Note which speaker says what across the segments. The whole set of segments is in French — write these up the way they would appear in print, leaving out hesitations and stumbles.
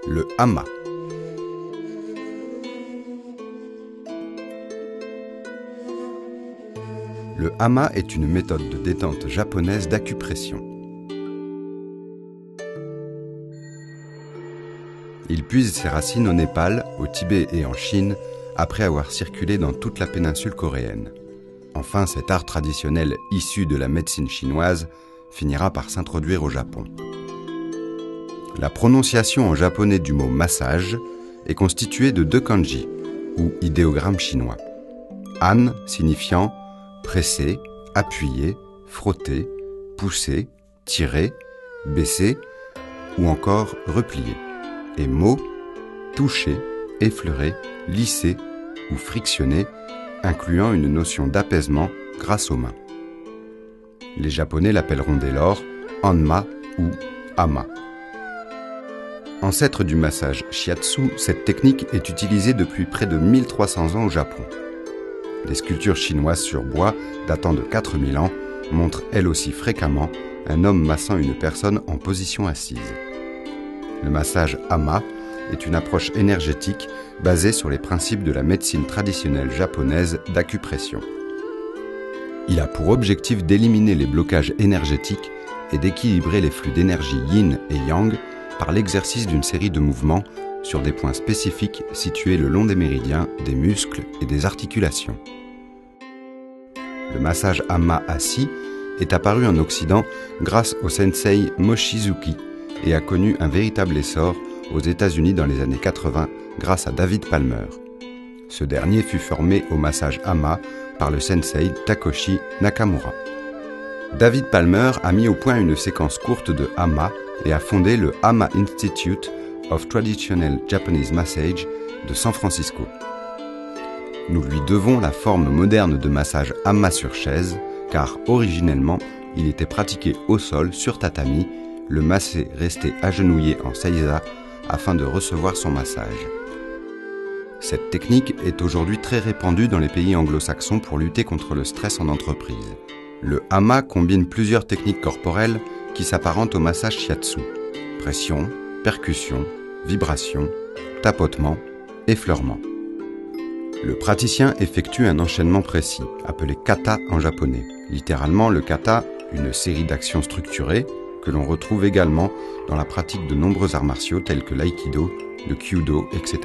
Speaker 1: Le hama. Le hama est une méthode de détente japonaise d'acupression. Il puise ses racines au Népal, au Tibet et en Chine, après avoir circulé dans toute la péninsule coréenne. Enfin, cet art traditionnel issu de la médecine chinoise finira par s'introduire au Japon. La prononciation en japonais du mot massage est constituée de 2 kanji, ou idéogrammes chinois. An signifiant presser, appuyer, frotter, pousser, tirer, baisser ou encore replier. Et mo, toucher, effleurer, lisser ou frictionner, incluant une notion d'apaisement grâce aux mains. Les Japonais l'appelleront dès lors hanma ou hama. Ancêtre du massage shiatsu, cette technique est utilisée depuis près de 1300 ans au Japon. Les sculptures chinoises sur bois, datant de 4000 ans, montrent elles aussi fréquemment un homme massant une personne en position assise. Le massage hama est une approche énergétique basée sur les principes de la médecine traditionnelle japonaise d'acupression. Il a pour objectif d'éliminer les blocages énergétiques et d'équilibrer les flux d'énergie yin et yang par l'exercice d'une série de mouvements sur des points spécifiques situés le long des méridiens, des muscles et des articulations. Le massage hama assis est apparu en Occident grâce au sensei Mochizuki et a connu un véritable essor aux États-Unis dans les années 80 grâce à David Palmer. Ce dernier fut formé au massage hama par le sensei Takoshi Nakamura. David Palmer a mis au point une séquence courte de hama et a fondé le Hama Institute of Traditional Japanese Massage de San Francisco. Nous lui devons la forme moderne de massage hama sur chaise, car originellement, il était pratiqué au sol sur tatami, le massé restait agenouillé en seiza afin de recevoir son massage. Cette technique est aujourd'hui très répandue dans les pays anglo-saxons pour lutter contre le stress en entreprise. Le hama combine plusieurs techniques corporelles qui s'apparentent au massage shiatsu: pression, percussion, vibration, tapotement, effleurement. Le praticien effectue un enchaînement précis, appelé kata en japonais. Littéralement, le kata, une série d'actions structurées que l'on retrouve également dans la pratique de nombreux arts martiaux tels que l'aïkido, le kyudo, etc.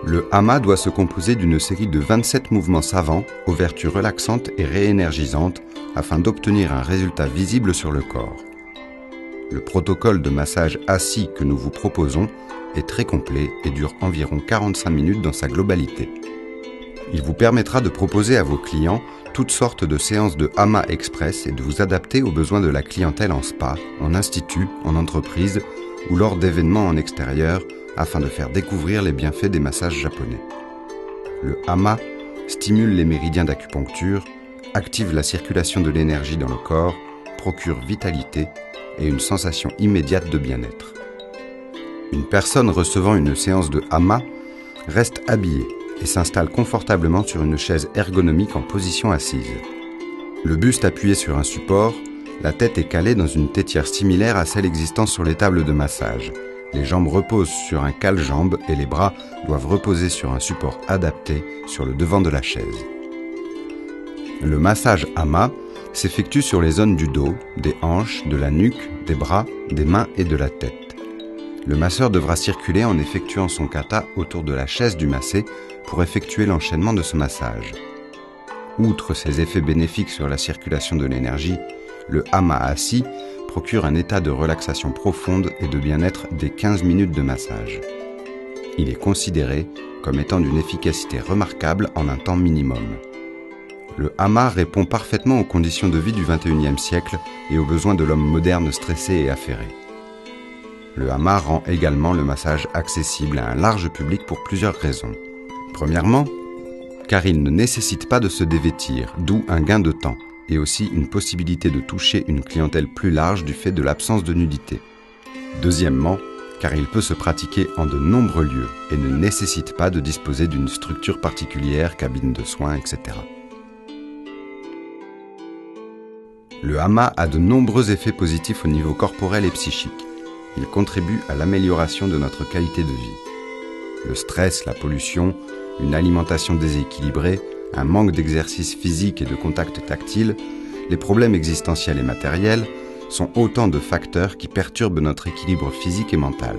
Speaker 1: Le hama doit se composer d'une série de 27 mouvements savants aux vertus relaxantes et réénergisantes afin d'obtenir un résultat visible sur le corps. Le protocole de massage assis que nous vous proposons est très complet et dure environ 45 minutes dans sa globalité. Il vous permettra de proposer à vos clients toutes sortes de séances de hama express et de vous adapter aux besoins de la clientèle en spa, en institut, en entreprise ou lors d'événements en extérieur afin de faire découvrir les bienfaits des massages japonais. Le hama stimule les méridiens d'acupuncture, active la circulation de l'énergie dans le corps, procure vitalité et une sensation immédiate de bien-être. Une personne recevant une séance de hama reste habillée et s'installe confortablement sur une chaise ergonomique en position assise. Le buste appuyé sur un support, la tête est calée dans une tétière similaire à celle existant sur les tables de massage. Les jambes reposent sur un cale-jambe et les bras doivent reposer sur un support adapté sur le devant de la chaise. Le massage hama s'effectue sur les zones du dos, des hanches, de la nuque, des bras, des mains et de la tête. Le masseur devra circuler en effectuant son kata autour de la chaise du massé pour effectuer l'enchaînement de ce massage. Outre ses effets bénéfiques sur la circulation de l'énergie, le hama assis procure un état de relaxation profonde et de bien-être dès 15 minutes de massage. Il est considéré comme étant d'une efficacité remarquable en un temps minimum. Le hama répond parfaitement aux conditions de vie du XXIe siècle et aux besoins de l'homme moderne stressé et affairé. Le hama rend également le massage accessible à un large public pour plusieurs raisons. Premièrement, car il ne nécessite pas de se dévêtir, d'où un gain de temps, et aussi une possibilité de toucher une clientèle plus large du fait de l'absence de nudité. Deuxièmement, car il peut se pratiquer en de nombreux lieux et ne nécessite pas de disposer d'une structure particulière, cabine de soins, etc. Le hama a de nombreux effets positifs au niveau corporel et psychique. il contribue à l'amélioration de notre qualité de vie. Le stress, la pollution, une alimentation déséquilibrée, un manque d'exercice physique et de contact tactile, les problèmes existentiels et matériels sont autant de facteurs qui perturbent notre équilibre physique et mental.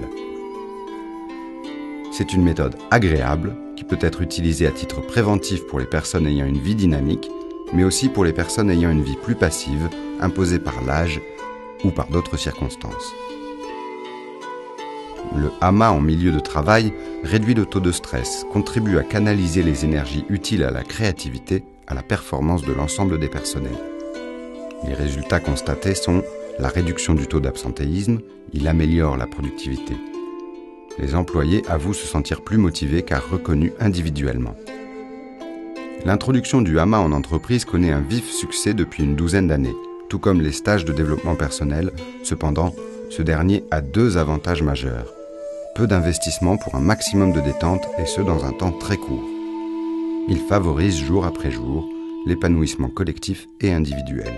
Speaker 1: C'est une méthode agréable qui peut être utilisée à titre préventif pour les personnes ayant une vie dynamique, mais aussi pour les personnes ayant une vie plus passive, imposée par l'âge ou par d'autres circonstances. Le hama en milieu de travail réduit le taux de stress, contribue à canaliser les énergies utiles à la créativité, à la performance de l'ensemble des personnels. Les résultats constatés sont la réduction du taux d'absentéisme, il améliore la productivité. Les employés avouent se sentir plus motivés car reconnus individuellement. L'introduction du hama en entreprise connaît un vif succès depuis une douzaine d'années, tout comme les stages de développement personnel. Cependant, ce dernier a deux avantages majeurs. Peu d'investissement pour un maximum de détente et ce dans un temps très court. Il favorise jour après jour l'épanouissement collectif et individuel.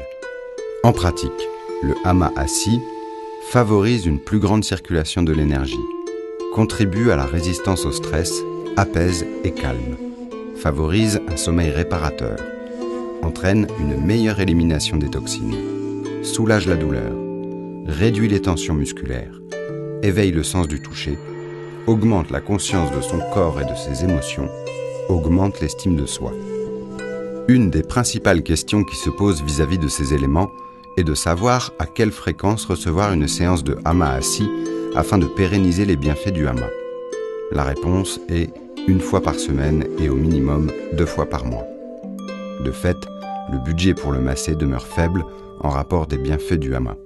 Speaker 1: En pratique, le hama assis favorise une plus grande circulation de l'énergie, contribue à la résistance au stress, apaise et calme, favorise un sommeil réparateur, entraîne une meilleure élimination des toxines, soulage la douleur, réduit les tensions musculaires, éveille le sens du toucher, augmente la conscience de son corps et de ses émotions, augmente l'estime de soi. Une des principales questions qui se posent vis-à-vis de ces éléments est de savoir à quelle fréquence recevoir une séance de hama assis afin de pérenniser les bienfaits du hama. La réponse est 1 fois par semaine et au minimum 2 fois par mois. De fait, le budget pour le masser demeure faible en rapport des bienfaits du hama.